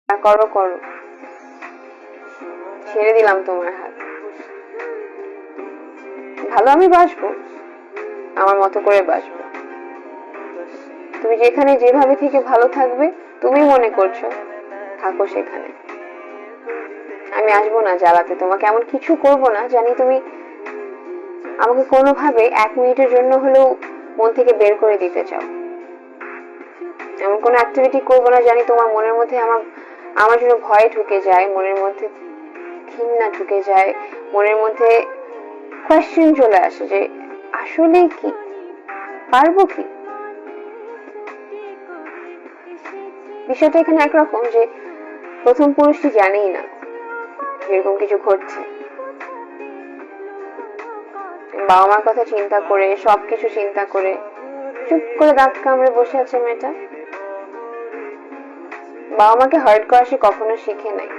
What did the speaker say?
করো করো, ছেড়ে দিলাম তোমার হাত। ভালো আমি বাসবো, আমার মতো করে বাসবো। তুমি যেখানে যেভাবে থেকে ভালো থাকবে তুমি মনে করছো, থাকো সেখানে। আমি আসবো না জ্বালাতে তোমাকে, এমন কিছু করবো না জানি তুমি আমাকে কোনোভাবে 1 মিনিটের জন্য হলেও মন থেকে বের করে দিতে চাও। এমন কোনো অ্যাক্টিভিটি করবো না জানি তোমার মনের মধ্যে আমার আমার জন্য ভয় ঢুকে যায়, মনের মধ্যে ঘৃণা ঢুকে যায়, মনের মধ্যে কোয়েশ্চেন চলে আসে যে আসলে কি পারবো কি। বিষয়টা এখানে একরকম যে প্রথম পুরুষটি জানেই না এরকম কিছু ঘটছে। বাবা মার কথা চিন্তা করে, সবকিছু চিন্তা করে চুপ করে দাঁত কামড়ে বসে আছে মেয়েটা। বাবা মাকে হার্ট করা সে কখনো শিখে নাই।